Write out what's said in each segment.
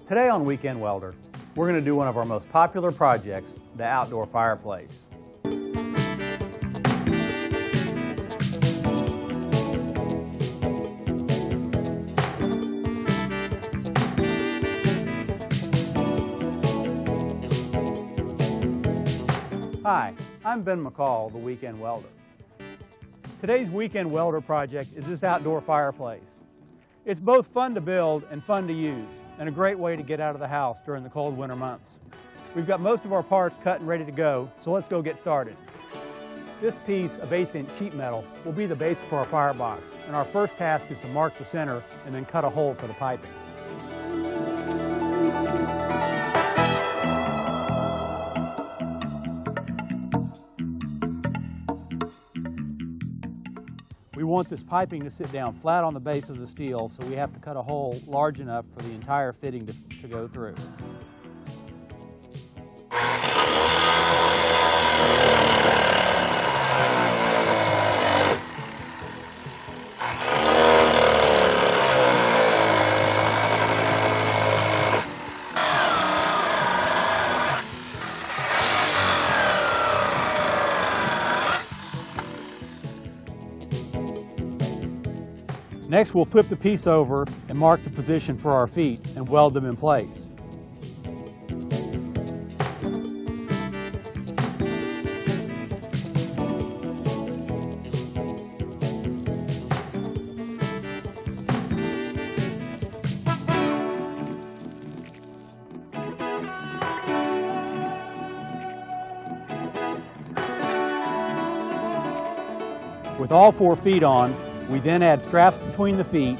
Today on Weekend Welder, we're going to do one of our most popular projects, the outdoor fireplace. Hi, I'm Ben McCall, the Weekend Welder. Today's Weekend Welder project is this outdoor fireplace. It's both fun to build and fun to use, and a great way to get out of the house during the cold winter months. We've got most of our parts cut and ready to go, so let's go get started. This piece of 1/8" sheet metal will be the base for our firebox, and our first task is to mark the center and then cut a hole for the piping. We want this piping to sit down flat on the base of the steel, so we have to cut a hole large enough for the entire fitting to go through. Next, we'll flip the piece over and mark the position for our feet and weld them in place. With all 4 feet on, we then add straps between the feet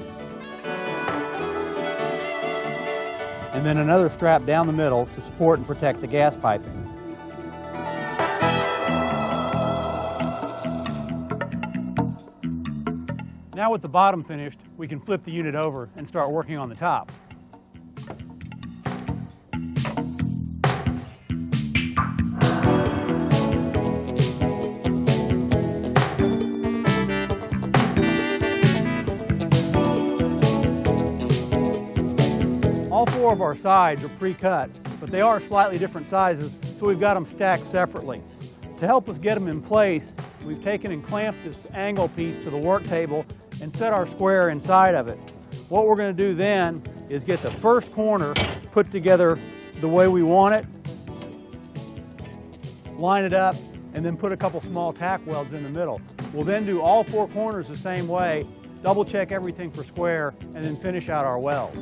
and then another strap down the middle to support and protect the gas piping. Now with the bottom finished, we can flip the unit over and start working on the top. All 4 of our sides are pre-cut, but they are slightly different sizes, so we've got them stacked separately. To help us get them in place, we've taken and clamped this angle piece to the work table and set our square inside of it. What we're going to do then is get the first corner put together the way we want it, line it up, and then put a couple small tack welds in the middle. We'll then do all 4 corners the same way, double check everything for square, and then finish out our weld.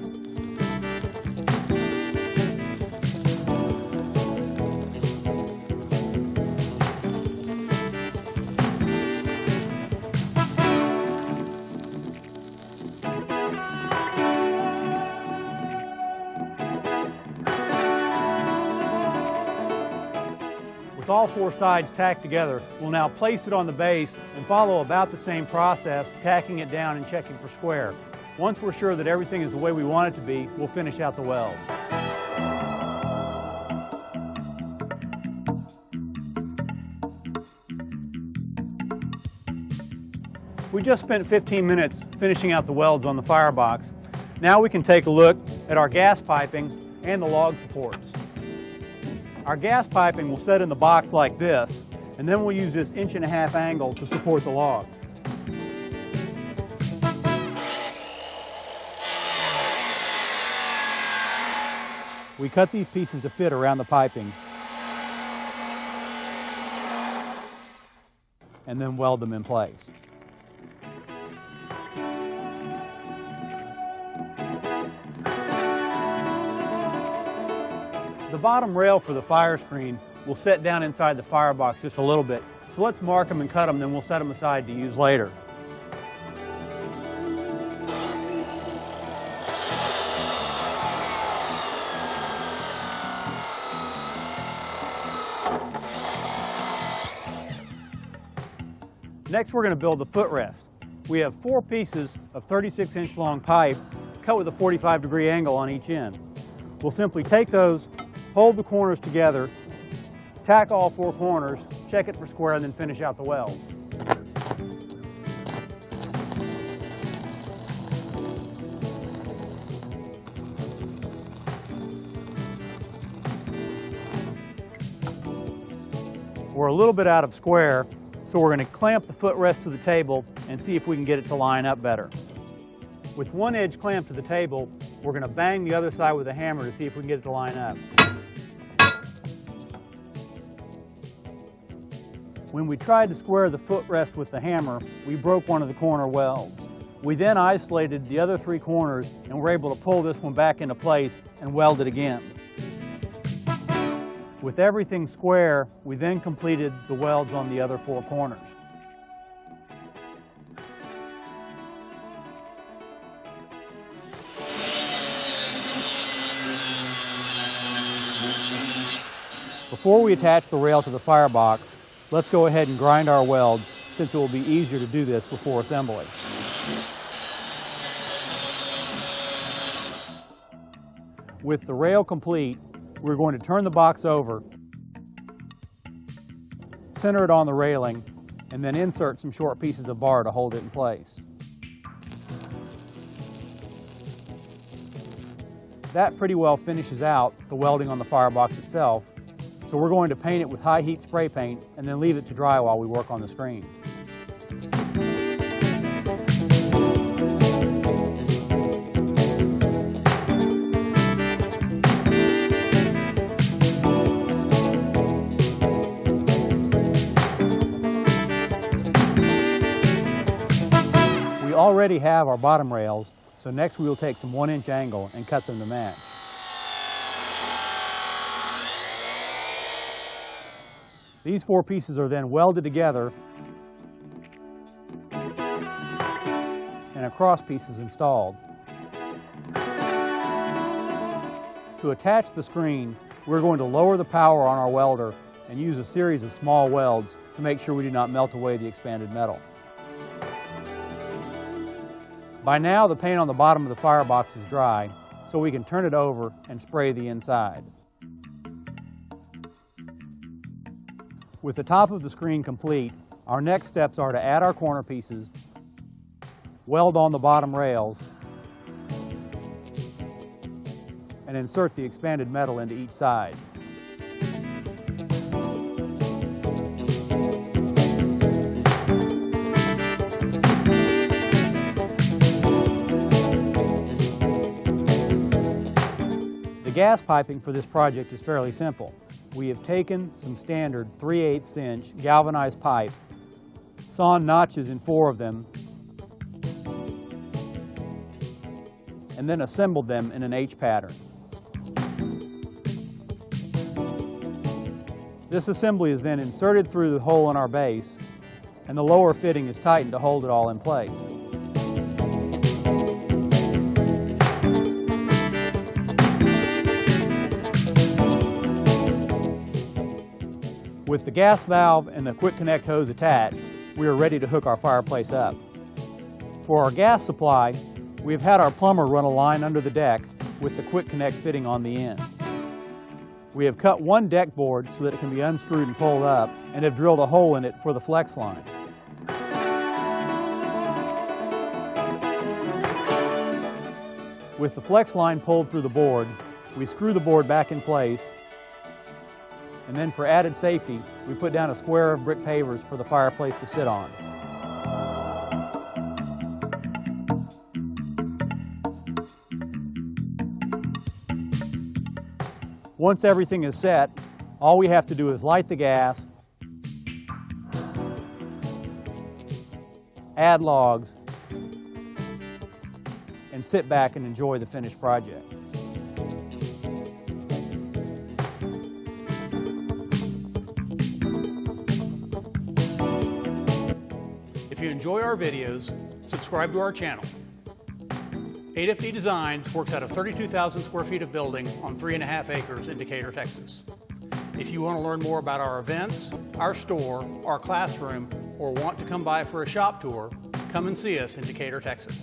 With all 4 sides tacked together, we'll now place it on the base and follow about the same process, tacking it down and checking for square. Once we're sure that everything is the way we want it to be, we'll finish out the weld. We just spent 15 minutes finishing out the welds on the firebox. Now we can take a look at our gas piping and the log supports. Our gas piping will set in the box like this, and then we'll use this 1.5" angle to support the logs. We cut these pieces to fit around the piping and then weld them in place. The bottom rail for the fire screen will set down inside the firebox just a little bit, so let's mark them and cut them, then we'll set them aside to use later. Next, we're going to build the footrest. We have 4 pieces of 36" long pipe cut with a 45-degree angle on each end. We'll simply take those, hold the corners together, tack all 4 corners, check it for square, and then finish out the weld. We're a little bit out of square, so we're going to clamp the footrest to the table and see if we can get it to line up better. With one edge clamped to the table, we're going to bang the other side with a hammer to see if we can get it to line up. When we tried to square the footrest with the hammer, we broke one of the corner welds. We then isolated the other 3 corners and were able to pull this one back into place and weld it again. With everything square, we then completed the welds on the other 4 corners. Before we attach the rail to the firebox, let's go ahead and grind our welds, since it will be easier to do this before assembly. With the rail complete, we're going to turn the box over, center it on the railing, and then insert some short pieces of bar to hold it in place. That pretty well finishes out the welding on the firebox itself, so we're going to paint it with high heat spray paint and then leave it to dry while we work on the screen. We already have our bottom rails, so next we will take some 1-inch angle and cut them to match. These 4 pieces are then welded together and a cross piece is installed. To attach the screen, we're going to lower the power on our welder and use a series of small welds to make sure we do not melt away the expanded metal. By now, the paint on the bottom of the firebox is dry, so we can turn it over and spray the inside. With the top of the screen complete, our next steps are to add our corner pieces, weld on the bottom rails, and insert the expanded metal into each side. The gas piping for this project is fairly simple. We have taken some standard 3/8 inch galvanized pipe, sawn notches in 4 of them, and then assembled them in an H pattern. This assembly is then inserted through the hole in our base, and the lower fitting is tightened to hold it all in place. With the gas valve and the quick connect hose attached, we are ready to hook our fireplace up. For our gas supply, we have had our plumber run a line under the deck with the quick connect fitting on the end. We have cut one deck board so that it can be unscrewed and pulled up, and have drilled a hole in it for the flex line. With the flex line pulled through the board, we screw the board back in place, and then for added safety, we put down a square of brick pavers for the fireplace to sit on. Once everything is set, all we have to do is light the gas, add logs, and sit back and enjoy the finished project. If you enjoy our videos, subscribe to our channel. 8FD Designs works out of 32,000 square feet of building on 3.5 acres in Decatur, Texas. If you want to learn more about our events, our store, our classroom, or want to come by for a shop tour, come and see us in Decatur, Texas.